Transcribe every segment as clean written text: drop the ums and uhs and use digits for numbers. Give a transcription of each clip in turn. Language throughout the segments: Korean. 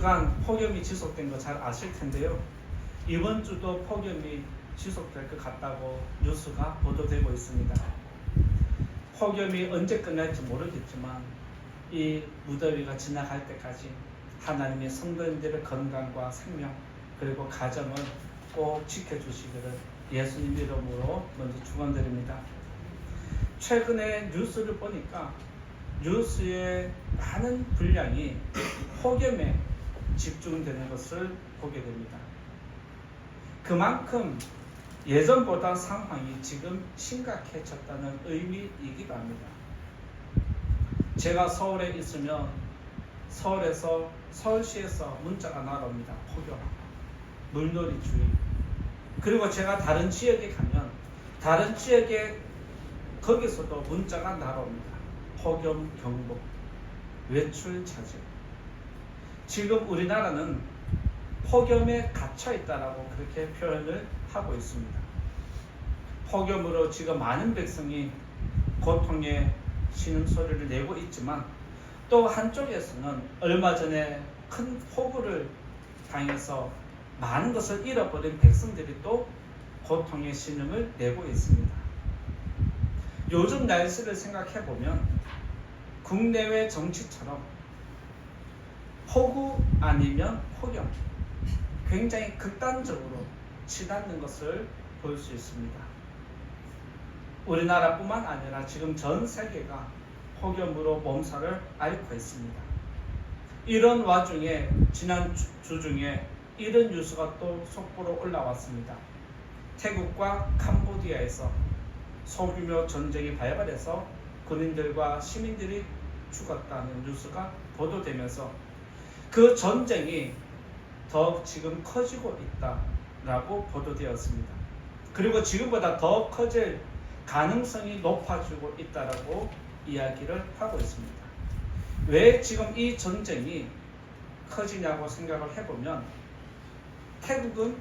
폭염이 지속된 거 잘 아실 텐데요. 이번 주도 폭염이 지속될 것 같다고 뉴스가 보도되고 있습니다. 폭염이 언제 끝날지 모르겠지만 이 무더위가 지나갈 때까지 하나님의 성도님들의 건강과 생명 그리고 가정을 꼭 지켜주시기를 예수님 이름으로 먼저 축원드립니다. 최근에 뉴스를 보니까 뉴스의 많은 분량이 폭염에 집중되는 것을 보게 됩니다. 그만큼 예전보다 상황이 지금 심각해졌다는 의미이기도 합니다. 제가 서울에 있으면 서울시에서 문자가 날아옵니다. 폭염, 물놀이 주의. 그리고 제가 다른 지역에 가면 다른 지역에 거기서도 문자가 날아옵니다. 폭염 경보, 외출 자제. 지금 우리나라는 폭염에 갇혀 있다라고 그렇게 표현을 하고 있습니다. 폭염으로 지금 많은 백성이 고통의 신음소리를 내고 있지만 또 한쪽에서는 얼마 전에 큰 폭우를 당해서 많은 것을 잃어버린 백성들이 또 고통의 신음을 내고 있습니다. 요즘 날씨를 생각해 보면 국내외 정치처럼 폭우 아니면 폭염 굉장히 극단적으로 치닫는 것을 볼 수 있습니다. 우리나라뿐만 아니라 지금 전 세계가 폭염으로 몸살을 앓고 있습니다. 이런 와중에 지난 주 중에 이런 뉴스가 또 속보로 올라왔습니다. 태국과 캄보디아에서 소규모 전쟁이 발발해서 군인들과 시민들이 죽었다는 뉴스가 보도되면서 그 전쟁이 더 지금 커지고 있다라고 보도되었습니다. 그리고 지금보다 더 커질 가능성이 높아지고 있다라고 이야기를 하고 있습니다. 왜 지금 이 전쟁이 커지냐고 생각을 해보면 태국은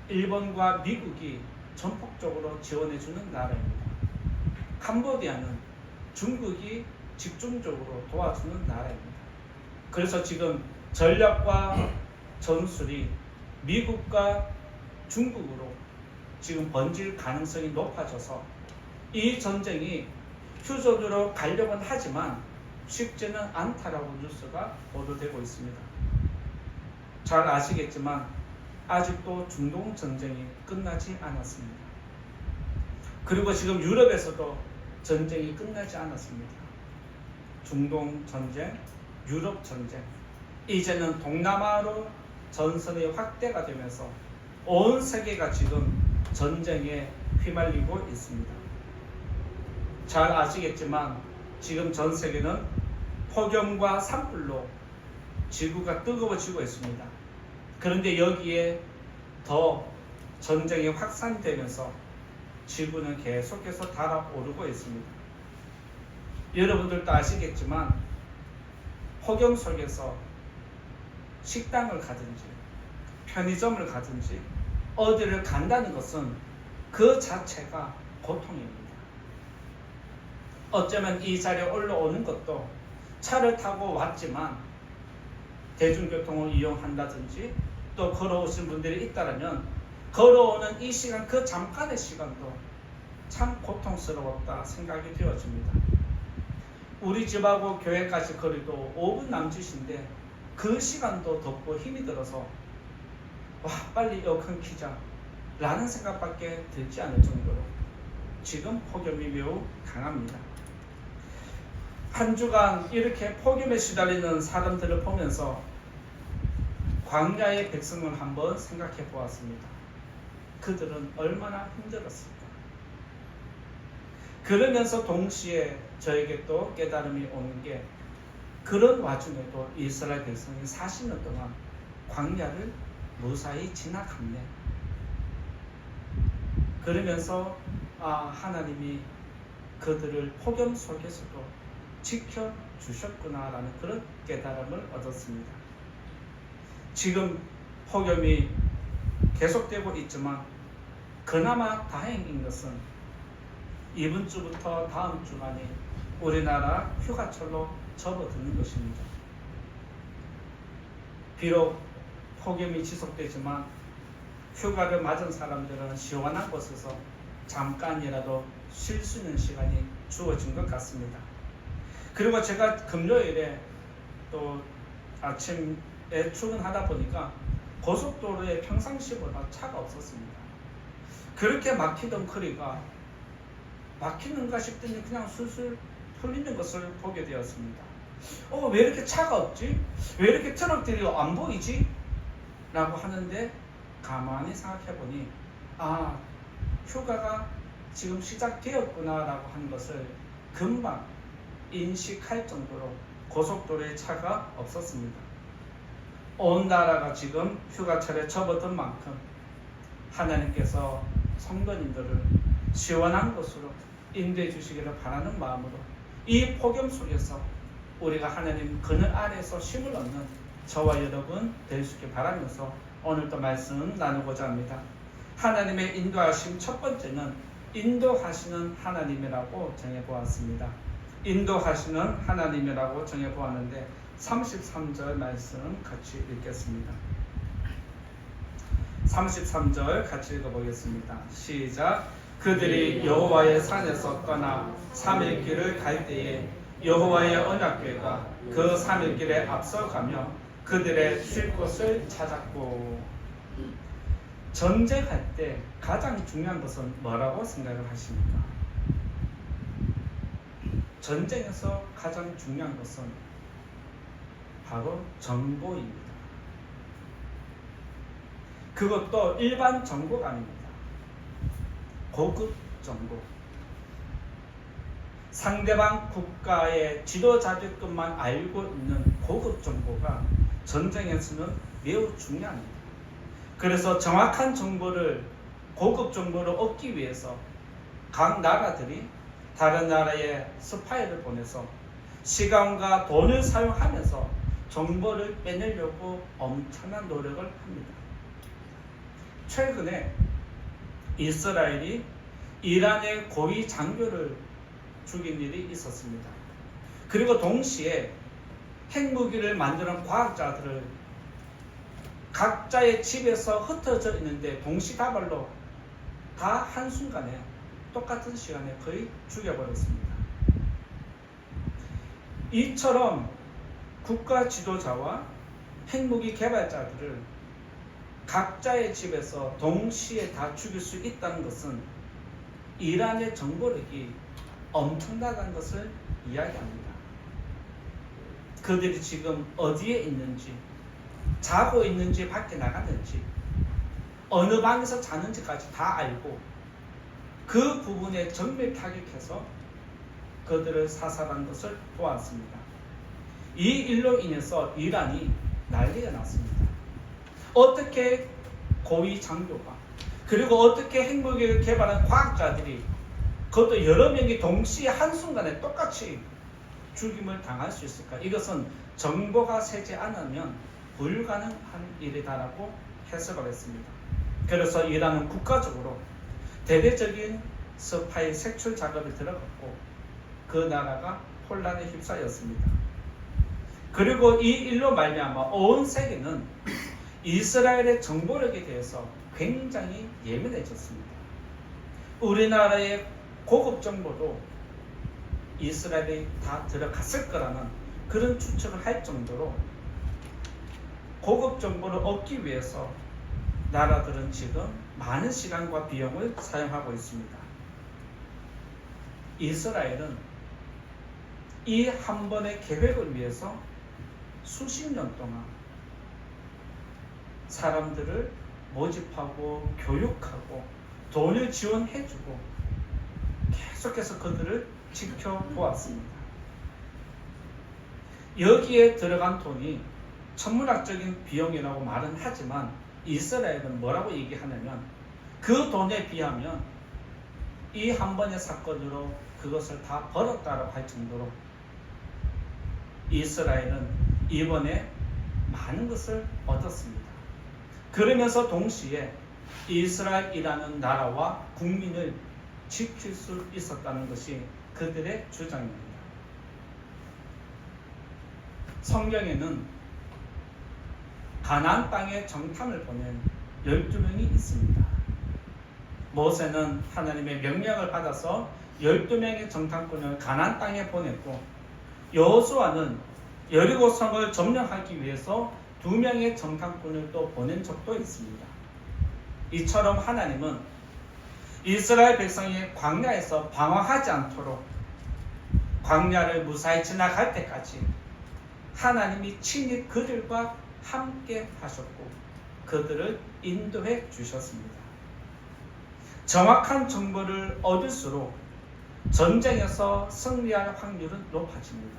일본과 미국이 전폭적으로 지원해주는 나라입니다. 캄보디아는 중국이 집중적으로 도와주는 나라입니다. 그래서 지금 전략과 전술이 미국과 중국으로 지금 번질 가능성이 높아져서 이 전쟁이 휴전으로 가려고는 하지만 쉽지는 않다라고 뉴스가 보도되고 있습니다. 잘 아시겠지만 아직도 중동 전쟁이 끝나지 않았습니다. 그리고 지금 유럽에서도 전쟁이 끝나지 않았습니다. 중동 전쟁, 유럽 전쟁, 이제는 동남아로 전선이 확대가 되면서 온 세계가 지금 전쟁에 휘말리고 있습니다. 잘 아시겠지만 지금 전 세계는 폭염과 산불로 지구가 뜨거워지고 있습니다. 그런데 여기에 더 전쟁이 확산되면서 지구는 계속해서 달아오르고 있습니다. 여러분들도 아시겠지만 폭염 속에서 식당을 가든지 편의점을 가든지 어디를 간다는 것은 그 자체가 고통입니다. 어쩌면 이 자리에 올라오는 것도 차를 타고 왔지만 대중교통을 이용한다든지 또 걸어오신 분들이 있다면 걸어오는 이 시간, 그 잠깐의 시간도 참 고통스러웠다 생각이 되어집니다. 우리 집하고 교회까지 거리도 5분 남짓인데 그 시간도 덥고 힘이 들어서 와 빨리 에어컨 켜자 라는 생각밖에 들지 않을 정도로 지금 폭염이 매우 강합니다. 한 주간 이렇게 폭염에 시달리는 사람들을 보면서 광야의 백성을 한번 생각해 보았습니다. 그들은 얼마나 힘들었을까. 그러면서 동시에 저에게 또 깨달음이 오는 게 그런 와중에도 이스라엘 백성이 40년 동안 광야를 무사히 지나갔네. 그러면서 하나님이 그들을 폭염 속에서도 지켜주셨구나라는 그런 깨달음을 얻었습니다. 지금 폭염이 계속되고 있지만 그나마 다행인 것은 이번 주부터 다음 주간에 우리나라 휴가철로 접어드는 것입니다. 비록 폭염이 지속되지만 휴가를 맞은 사람들은 시원한 곳에서 잠깐이라도 쉴 수 있는 시간이 주어진 것 같습니다. 그리고 제가 금요일에 또 아침에 출근하다 보니까 고속도로에 평상시보다 차가 없었습니다. 그렇게 막히던 거리가 막히는가 싶더니 그냥 술술 풀리는 것을 보게 되었습니다. 왜 이렇게 차가 없지? 왜 이렇게 트럭들이 안 보이지? 라고 하는데 가만히 생각해 보니 휴가가 지금 시작되었구나 라고 하는 것을 금방 인식할 정도로 고속도로에 차가 없었습니다. 온 나라가 지금 휴가철에 접어든 만큼 하나님께서 성도님들을 시원한 곳으로 인도해 주시기를 바라는 마음으로 이 폭염 속에서 우리가 하나님 그늘 아래에서 쉼을 얻는 저와 여러분 될 수 있게 바라면서 오늘도 말씀 나누고자 합니다. 하나님의 인도하심 첫 번째는 인도하시는 하나님이라고 정해보았습니다. 인도하시는 하나님이라고 정해보았는데 33절 말씀 같이 읽겠습니다. 33절 같이 읽어보겠습니다. 시작. 그들이 여호와의 산에서 떠나 3일 길을 갈 때에 여호와의 언약궤가 그 3일 길에 앞서가며 그들의 쉴 곳을 찾았고. 전쟁할 때 가장 중요한 것은 뭐라고 생각을 하십니까? 전쟁에서 가장 중요한 것은 바로 정보입니다. 그것도 일반 정보가 아닙니다. 고급 정보. 상대방 국가의 지도자들것만 알고 있는 고급 정보가 전쟁에서는 매우 중요합니다. 그래서 정확한 정보를, 고급 정보를 얻기 위해서 각 나라들이 다른 나라에 스파이를 보내서 시간과 돈을 사용하면서 정보를 빼내려고 엄청난 노력을 합니다. 최근에 이스라엘이 이란의 고위 장교를 죽인 일이 있었습니다. 그리고 동시에 핵무기를 만드는 과학자들을 각자의 집에서 흩어져 있는데 동시다발로 다 한순간에 똑같은 시간에 거의 죽여버렸습니다. 이처럼 국가 지도자와 핵무기 개발자들을 각자의 집에서 동시에 다 죽일 수 있다는 것은 이란의 정보력이 엄청나다는 것을 이야기합니다. 그들이 지금 어디에 있는지, 자고 있는지, 밖에 나갔는지, 어느 방에서 자는지까지 다 알고 그 부분에 정밀 타격해서 그들을 사살한 것을 보았습니다. 이 일로 인해서 이란이 난리가 났습니다. 어떻게 고위 장교가, 그리고 어떻게 핵무기를 개발한 과학자들이, 그것도 여러 명이 동시에 한순간에 똑같이 죽임을 당할 수 있을까? 이것은 정보가 새지 않으면 불가능한 일이다라고 해석을 했습니다. 그래서 이란은 국가적으로 대대적인 스파이 색출 작업에 들어갔고 그 나라가 혼란에 휩싸였습니다. 그리고 이 일로 말미암아 온 세계는 이스라엘의 정보력에 대해서 굉장히 예민해졌습니다. 우리나라의 고급 정보도 이스라엘이 다 들어갔을 거라는 그런 추측을 할 정도로 고급 정보를 얻기 위해서 나라들은 지금 많은 시간과 비용을 사용하고 있습니다. 이스라엘은 이 한 번의 계획을 위해서 수십 년 동안 사람들을 모집하고 교육하고 돈을 지원해주고 계속해서 그들을 지켜보았습니다. 여기에 들어간 돈이 천문학적인 비용이라고 말은 하지만 이스라엘은 뭐라고 얘기하냐면 그 돈에 비하면 이 한 번의 사건으로 그것을 다 벌었다고 할 정도로 이스라엘은 이번에 많은 것을 얻었습니다. 그러면서 동시에 이스라엘이라는 나라와 국민을 지킬 수 있었다는 것이 그들의 주장입니다. 성경에는 가나안 땅에 정탐을 보낸 12명이 있습니다. 모세는 하나님의 명령을 받아서 12명의 정탐꾼을 가나안 땅에 보냈고, 여호수아는 여리고성을 점령하기 위해서 2명의 정탐꾼을 또 보낸 적도 있습니다. 이처럼 하나님은 이스라엘 백성이 광야에서 방황하지 않도록 광야를 무사히 지나갈 때까지 하나님이 친히 그들과 함께 하셨고 그들을 인도해 주셨습니다. 정확한 정보를 얻을수록 전쟁에서 승리할 확률은 높아집니다.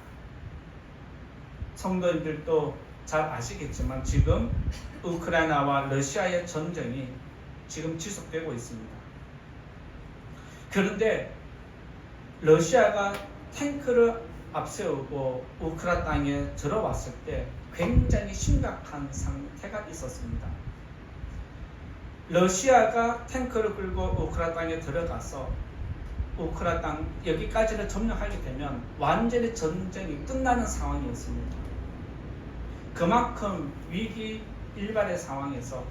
성도님들도 잘 아시겠지만 지금 우크라이나와 러시아의 전쟁이 지금 지속되고 있습니다. 그런데 러시아가 탱크를 앞세우고 우크라이나 땅에 들어왔을 때 굉장히 심각한 상태가 있었습니다. 러시아가 탱크를 끌고 우크라이나 땅에 들어가서 우크라이나 땅 여기까지를 점령하게 되면 완전히 전쟁이 끝나는 상황이었습니다. 그만큼 위기 일발의 상황에서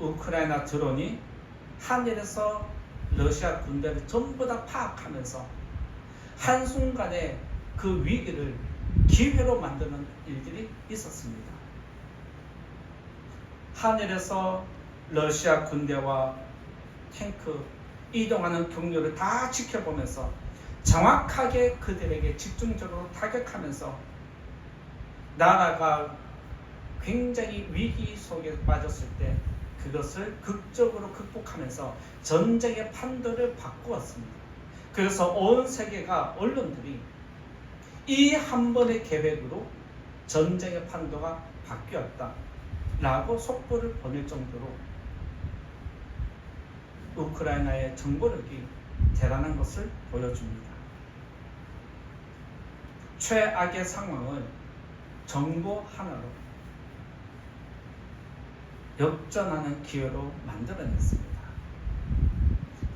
우크라이나 드론이 하늘에서 러시아 군대를 전부 다 파악하면서 한순간에 그 위기를 기회로 만드는 일들이 있었습니다. 하늘에서 러시아 군대와 탱크 이동하는 경로를 다 지켜보면서 정확하게 그들에게 집중적으로 타격하면서 나라가 굉장히 위기 속에 빠졌을 때 그것을 극적으로 극복하면서 전쟁의 판도를 바꾸었습니다. 그래서 온 세계가 언론들이 이 한 번의 계획으로 전쟁의 판도가 바뀌었다 라고 속보를 보낼 정도로 우크라이나의 정보력이 대단한 것을 보여줍니다. 최악의 상황을 정보 하나로 역전하는 기회로 만들어냈습니다.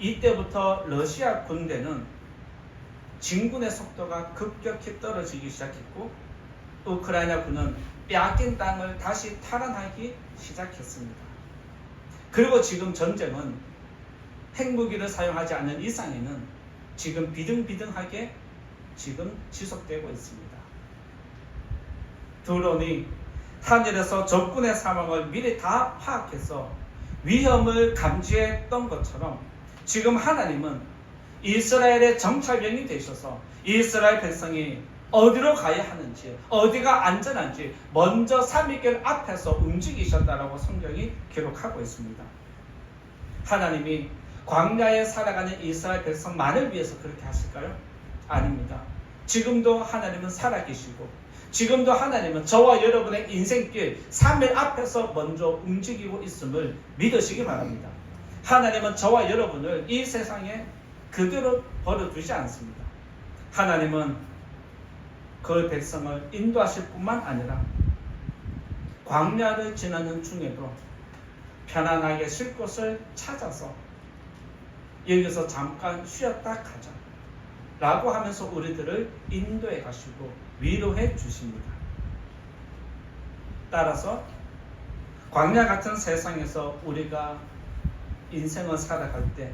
이때부터 러시아 군대는 진군의 속도가 급격히 떨어지기 시작했고 우크라이나 군은 빼앗긴 땅을 다시 탈환하기 시작했습니다. 그리고 지금 전쟁은 핵무기를 사용하지 않는 이상에는 지금 비등비등하게 지금 지속되고 있습니다. 드론이 하늘에서 적군의 상황을 미리 다 파악해서 위험을 감지했던 것처럼 지금 하나님은 이스라엘의 정찰병이 되셔서 이스라엘 백성이 어디로 가야 하는지 어디가 안전한지 먼저 삼위길 앞에서 움직이셨다라고 성경이 기록하고 있습니다. 하나님이 광야에 살아가는 이스라엘 백성만을 위해서 그렇게 하실까요? 아닙니다. 지금도 하나님은 살아계시고 지금도 하나님은 저와 여러분의 인생길 3일 앞에서 먼저 움직이고 있음을 믿으시기 바랍니다. 하나님은 저와 여러분을 이 세상에 그대로 버려두지 않습니다. 하나님은 그 백성을 인도하실 뿐만 아니라 광야를 지나는 중에도 편안하게 쉴 곳을 찾아서 여기서 잠깐 쉬었다 가자 라고 하면서 우리들을 인도해 가시고 위로해 주십니다. 따라서 광야 같은 세상에서 우리가 인생을 살아갈 때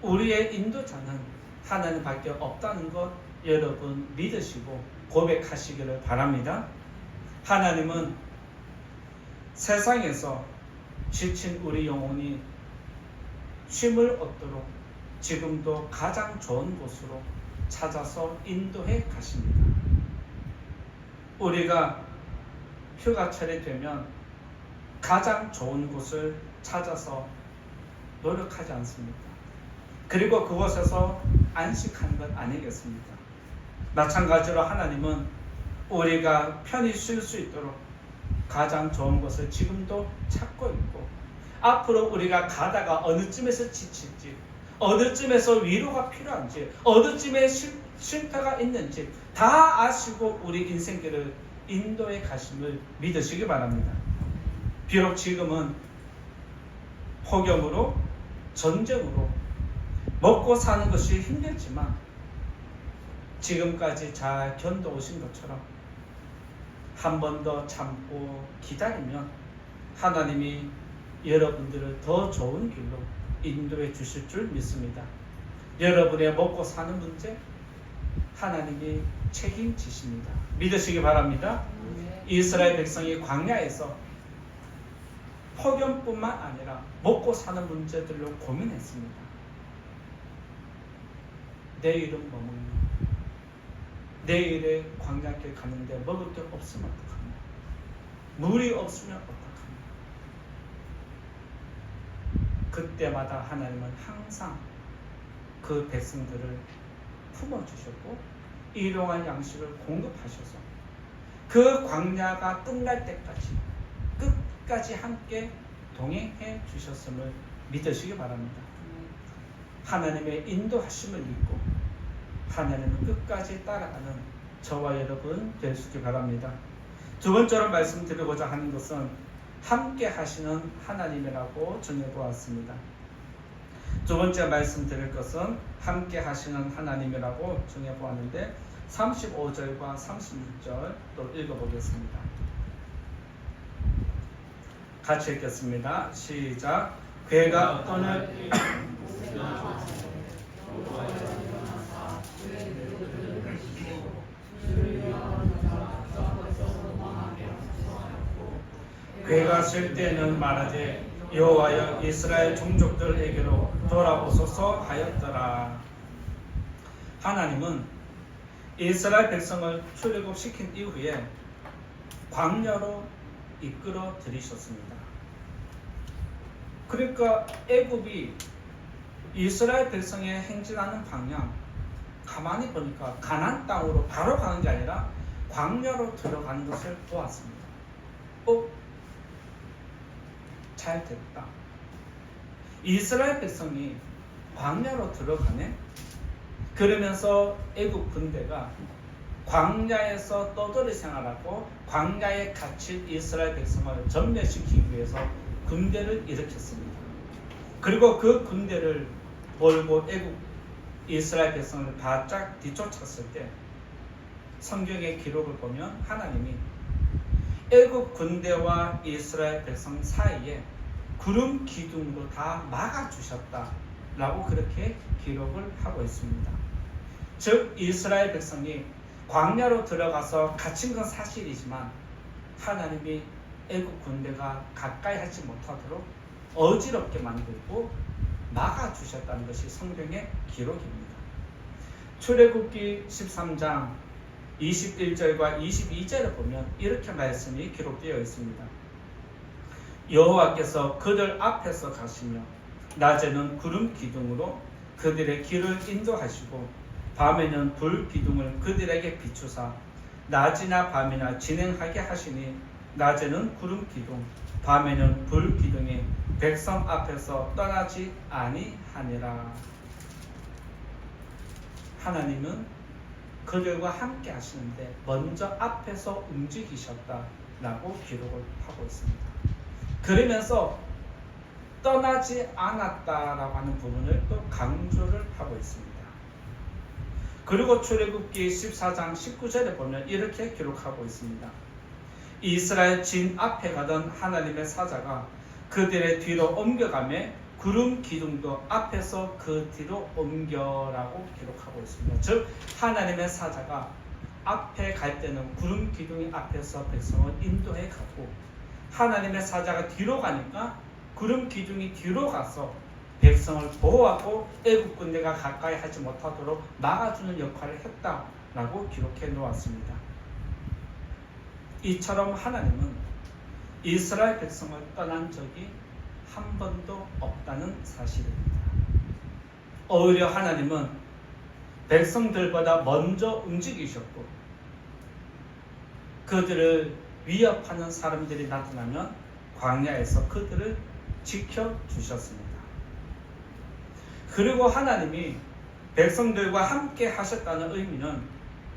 우리의 인도자는 하나님밖에 없다는 것 여러분 믿으시고 고백하시기를 바랍니다. 하나님은 세상에서 지친 우리 영혼이 쉼을 얻도록 지금도 가장 좋은 곳으로 찾아서 인도해 가십니다. 우리가 휴가철이 되면 가장 좋은 곳을 찾아서 노력하지 않습니까? 그리고 그곳에서 안식하는 것 아니겠습니까? 마찬가지로 하나님은 우리가 편히 쉴 수 있도록 가장 좋은 곳을 지금도 찾고 있고 앞으로 우리가 가다가 어느 쯤에서 지칠지 어느 쯤에서 위로가 필요한지 어느 쯤에 쉼터가 있는지 다 아시고 우리 인생길을 인도해 가심을 믿으시기 바랍니다. 비록 지금은 폭염으로 전쟁으로 먹고 사는 것이 힘들지만 지금까지 잘 견뎌오신 것처럼 한 번 더 참고 기다리면 하나님이 여러분들을 더 좋은 길로 인도해 주실 줄 믿습니다. 여러분의 먹고 사는 문제 하나님이 책임지십니다. 믿으시기 바랍니다. 이스라엘 백성이 광야에서 폭염뿐만 아니라 먹고 사는 문제들로 고민했습니다. 내일은 뭐 먹냐? 내일에 광야길 가는데 먹을 게 없으면 어떡하냐? 물이 없으면 어떡하냐? 그때마다 하나님은 항상 그 백성들을 품어주셨고 일용할 양식을 공급하셔서 그 광야가 끝날 때까지 끝까지 함께 동행해 주셨음을 믿으시기 바랍니다. 하나님의 인도하심을 믿고 하나님을 끝까지 따라가는 저와 여러분 되시기 바랍니다. 두 번째로 말씀드리고자 하는 것은 함께 하시는 하나님이라고 정해보았습니다. 두 번째 말씀드릴 것은 함께 하시는 하나님이라고 정해보았는데 35절과 36절 또 읽어보겠습니다. 같이 읽겠습니다. 시작. 괴가 떠날 괴가 쓸 때는 말하되 여호와여 이스라엘 종족들에게로 돌아오소서 하였더라. 하나님은 이스라엘 백성을 출애굽시킨 이후에 광야로 이끌어 들이셨습니다. 그러니까 애굽이 이스라엘 백성의 행진하는 방향 가만히 보니까 가나안 땅으로 바로 가는 게 아니라 광야로 들어가는 것을 보았습니다. 잘 됐다. 이스라엘 백성이 광야로 들어가네. 그러면서 애굽 군대가 광야에서 떠돌이 생활하고 광야에 갇힌 이스라엘 백성을 전멸시키기 위해서 군대를 일으켰습니다. 그리고 그 군대를 몰고 애굽 이스라엘 백성을 바짝 뒤쫓았을 때 성경의 기록을 보면 하나님이 애굽 군대와 이스라엘 백성 사이에 구름 기둥으로 다 막아주셨다라고 그렇게 기록을 하고 있습니다. 즉 이스라엘 백성이 광야로 들어가서 갇힌 건 사실이지만 하나님이 애굽 군대가 가까이 하지 못하도록 어지럽게 만들고 막아주셨다는 것이 성경의 기록입니다. 출애굽기 13장 21절과 22절을 보면 이렇게 말씀이 기록되어 있습니다. 여호와께서 그들 앞에서 가시며 낮에는 구름 기둥으로 그들의 길을 인도하시고 밤에는 불 기둥을 그들에게 비추사 낮이나 밤이나 진행하게 하시니 낮에는 구름 기둥 밤에는 불 기둥이 백성 앞에서 떠나지 아니하니라. 하나님은 그들과 함께 하시는데 먼저 앞에서 움직이셨다라고 기록을 하고 있습니다. 그러면서 떠나지 않았다라고 하는 부분을 또 강조를 하고 있습니다. 그리고 출애굽기 14장 19절에 보면 이렇게 기록하고 있습니다. 이스라엘 진 앞에 가던 하나님의 사자가 그들의 뒤로 옮겨가매 구름 기둥도 앞에서 그 뒤로 옮겨라고 기록하고 있습니다. 즉 하나님의 사자가 앞에 갈 때는 구름 기둥이 앞에서 백성을 인도해 가고 하나님의 사자가 뒤로 가니까 구름 기둥이 뒤로 가서 백성을 보호하고 애굽 군대가 가까이 하지 못하도록 막아주는 역할을 했다라고 기록해 놓았습니다. 이처럼 하나님은 이스라엘 백성을 떠난 적이 한 번도 없다는 사실입니다. 오히려 하나님은 백성들보다 먼저 움직이셨고 그들을 위협하는 사람들이 나타나면 광야에서 그들을 지켜주셨습니다. 그리고 하나님이 백성들과 함께 하셨다는 의미는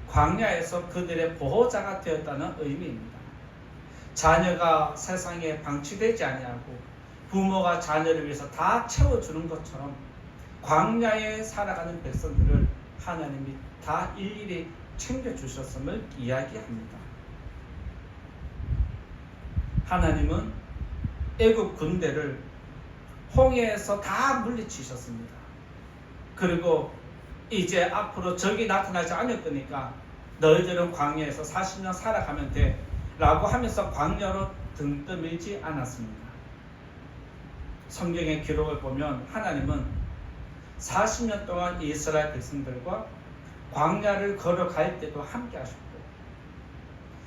광야에서 그들의 보호자가 되었다는 의미입니다. 자녀가 세상에 방치되지 아니하고 부모가 자녀를 위해서 다 채워주는 것처럼 광야에 살아가는 백성들을 하나님이 다 일일이 챙겨주셨음을 이야기합니다. 하나님은 애굽 군대를 홍해에서 다 물리치셨습니다. 그리고 이제 앞으로 적이 나타나지 않을 거니까 너희들은 광야에서 40년 살아가면 돼 라고 하면서 광야로 등 떠밀지 않았습니다. 성경의 기록을 보면 하나님은 40년 동안 이스라엘 백성들과 광야를 걸어갈 때도 함께 하셨고,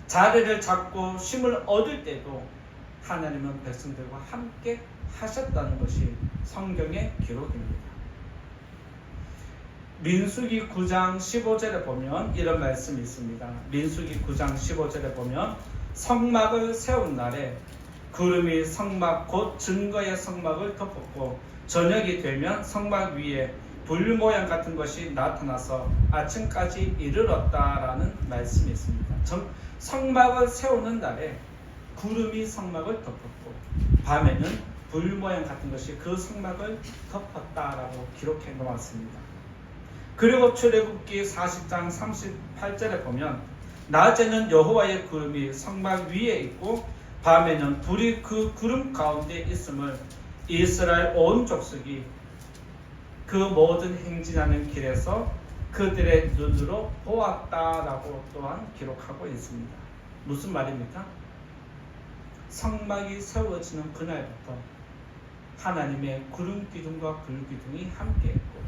자리를 잡고 쉼을 얻을 때도 하나님은 백성들과 함께 하셨다는 것이 성경의 기록입니다. 민수기 9장 15절에 보면 이런 말씀이 있습니다. 민수기 9장 15절에 보면 성막을 세운 날에 구름이 성막 곧 증거의 성막을 덮었고 저녁이 되면 성막 위에 불 모양 같은 것이 나타나서 아침까지 이르렀다라는 말씀이 있습니다. 성막을 세우는 날에 구름이 성막을 덮었고 밤에는 불 모양 같은 것이 그 성막을 덮었다라고 기록해 놓았습니다. 그리고 출애굽기 40장 38절에 보면 낮에는 여호와의 구름이 성막 위에 있고 밤에는 불이 그 구름 가운데 있음을 이스라엘 온 족속이 그 모든 행진하는 길에서 그들의 눈으로 보았다라고 또한 기록하고 있습니다. 무슨 말입니까? 성막이 세워지는 그날부터 하나님의 구름 기둥과 불 기둥이 함께했고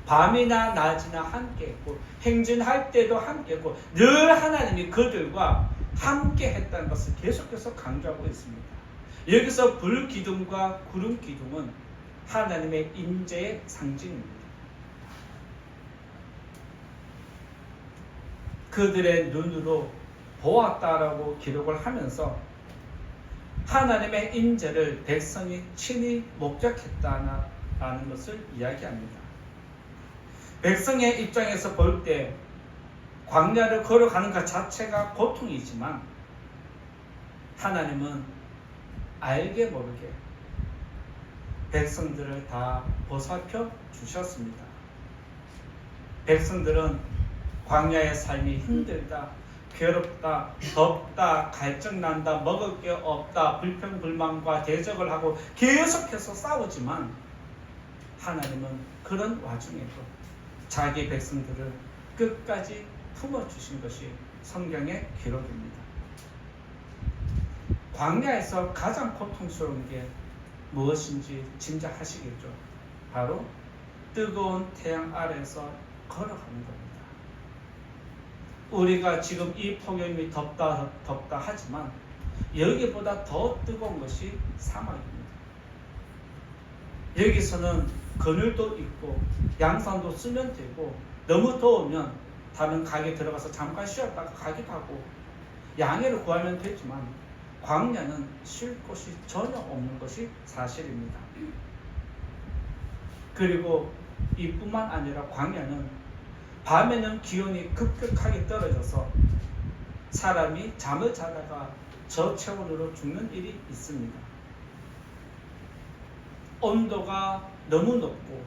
밤이나 낮이나 함께했고 행진할 때도 함께했고 늘 하나님이 그들과 함께했다는 것을 계속해서 강조하고 있습니다. 여기서 불 기둥과 구름 기둥은 하나님의 임재의 상징입니다. 그들의 눈으로 보았다라고 기록을 하면서 하나님의 임재를 백성이 친히 목격했다는 것을 이야기합니다. 백성의 입장에서 볼 때 광야를 걸어가는 것 자체가 고통이지만 하나님은 알게 모르게 백성들을 다 보살펴 주셨습니다. 백성들은 광야의 삶이 힘들다, 괴롭다, 덥다, 갈증난다, 먹을 게 없다, 불평불만과 대적을 하고 계속해서 싸우지만 하나님은 그런 와중에도 자기 백성들을 끝까지 품어주신 것이 성경의 기록입니다. 광야에서 가장 고통스러운 게 무엇인지 짐작하시겠죠? 바로 뜨거운 태양 아래에서 걸어가는 겁니다. 우리가 지금 이 폭염이 덥다 하지만 여기보다 더 뜨거운 것이 사막입니다. 여기서는 그늘도 있고 양산도 쓰면 되고 너무 더우면 다른 가게 들어가서 잠깐 쉬었다가 가기도 하고 양해를 구하면 되지만 광야는 쉴 곳이 전혀 없는 것이 사실입니다. 그리고 이뿐만 아니라 광야는 밤에는 기온이 급격하게 떨어져서 사람이 잠을 자다가 저체온으로 죽는 일이 있습니다. 온도가 너무 높고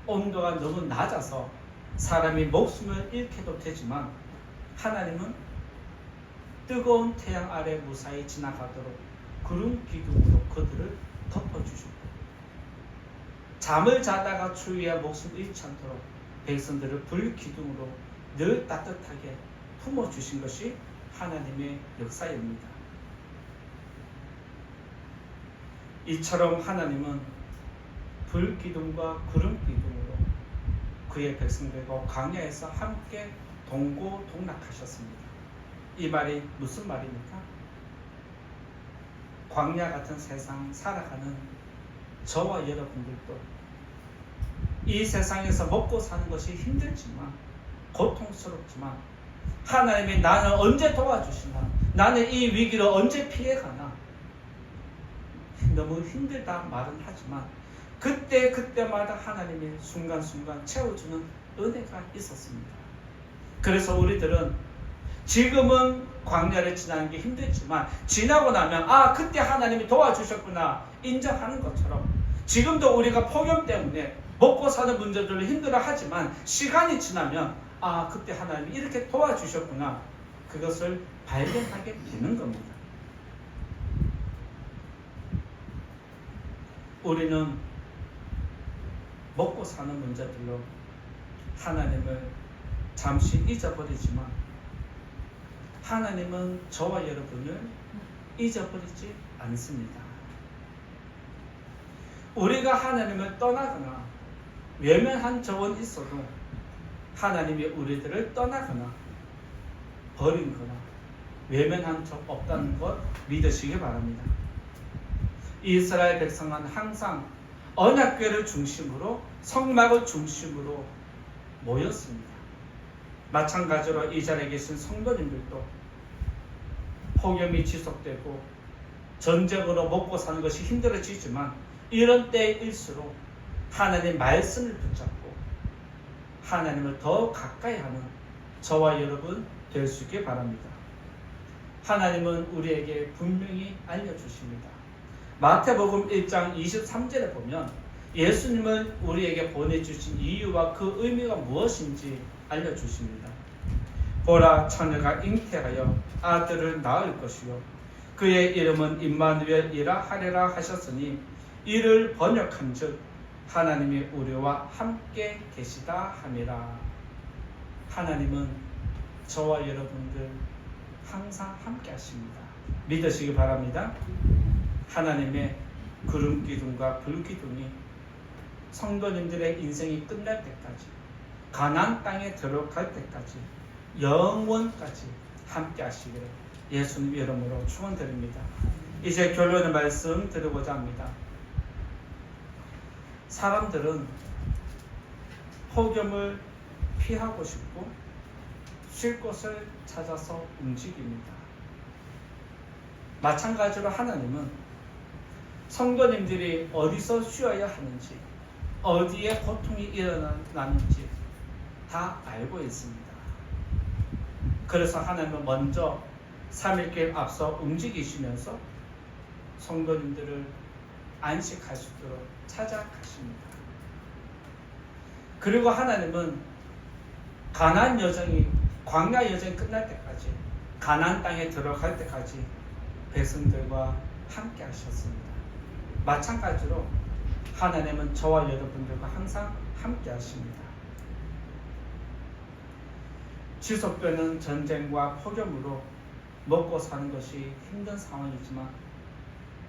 온도가 너무 낮아서 사람이 목숨을 잃게도 되지만 하나님은 뜨거운 태양 아래 무사히 지나가도록 구름 기둥으로 그들을 덮어주셨고 잠을 자다가 추위에 목숨 잃지 않도록 백성들을 불 기둥으로 늘 따뜻하게 품어주신 것이 하나님의 역사입니다. 이처럼 하나님은 불 기둥과 구름 기둥으로 그의 백성들과 광야에서 함께 동고동락하셨습니다. 이 말이 무슨 말입니까? 광야 같은 세상 살아가는 저와 여러분들도 이 세상에서 먹고 사는 것이 힘들지만 고통스럽지만 하나님이 나는 언제 도와주시나, 나는 이 위기를 언제 피해가나, 너무 힘들다 말은 하지만 그때마다 하나님이 순간순간 채워주는 은혜가 있었습니다. 그래서 우리들은 지금은 광야를 지나는 게 힘들지만 지나고 나면 그때 하나님이 도와주셨구나 인정하는 것처럼 지금도 우리가 폭염 때문에 먹고 사는 문제들을 힘들어하지만 시간이 지나면 그때 하나님이 이렇게 도와주셨구나 그것을 발견하게 되는 겁니다. 우리는 먹고 사는 문제들로 하나님을 잠시 잊어버리지만 하나님은 저와 여러분을 잊어버리지 않습니다. 우리가 하나님을 떠나거나 외면한 적은 있어도 하나님이 우리들을 떠나거나 버린거나 외면한 적 없다는 것 믿으시기 바랍니다. 이스라엘 백성은 항상 언약궤를 중심으로 성막을 중심으로 모였습니다. 마찬가지로 이 자리에 계신 성도님들도 폭염이 지속되고 전쟁으로 먹고 사는 것이 힘들어지지만 이런 때일수록 하나님의 말씀을 붙잡고 하나님을 더 가까이 하는 저와 여러분 될 수 있길 바랍니다. 하나님은 우리에게 분명히 알려주십니다. 마태복음 1장 23절에 보면 예수님을 우리에게 보내주신 이유와 그 의미가 무엇인지 알려주십니다. 보라, 처녀가 잉태하여 아들을 낳을 것이요 그의 이름은 임마누엘이라 하리라 하셨으니 이를 번역한즉 하나님이 우리와 함께 계시다 함이라. 하나님은 저와 여러분들 항상 함께 하십니다. 믿으시기 바랍니다. 하나님의 구름 기둥과 불 기둥이 성도님들의 인생이 끝날 때까지 가나안 땅에 들어갈 때까지 영원까지 함께 하시기를 예수님 이름으로 축원드립니다. 이제 결론의 말씀 드리고자 합니다. 사람들은 폭염을 피하고 싶고 쉴 곳을 찾아서 움직입니다. 마찬가지로 하나님은 성도님들이 어디서 쉬어야 하는지 어디에 고통이 일어나는지 다 알고 있습니다. 그래서 하나님은 먼저 3일길 앞서 움직이시면서 성도님들을 안식할 수 있도록 찾아가십니다. 그리고 하나님은 가나안 여정이 광야 여정이 끝날 때까지 가나안 땅에 들어갈 때까지 백성들과 함께 하셨습니다. 마찬가지로 하나님은 저와 여러분들과 항상 함께 하십니다. 지속되는 전쟁과 폭염으로 먹고 사는 것이 힘든 상황이지만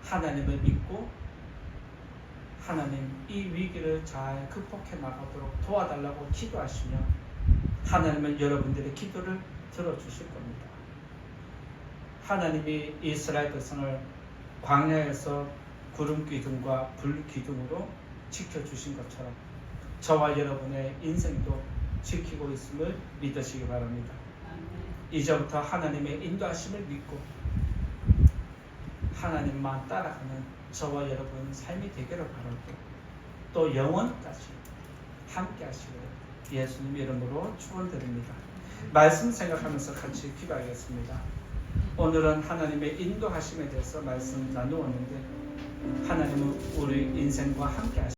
하나님을 믿고 하나님 이 위기를 잘 극복해 나가도록 도와달라고 기도하시며 하나님은 여러분들의 기도를 들어주실 겁니다. 하나님이 이스라엘 백성을 광야에서 구름 기둥과 불 기둥으로 지켜주신 것처럼 저와 여러분의 인생도 지키고 있음을 믿으시기 바랍니다. 이제부터 하나님의 인도하심을 믿고 하나님만 따라가는 저와 여러분 삶이 되기를 바라고 또 영원까지 함께 하시기를 예수님 이름으로 축원드립니다. 말씀 생각하면서 같이 기도하겠습니다. 오늘은 하나님의 인도하심에 대해서 말씀 나누었는데 하나님은 우리 인생과 함께 하십니다.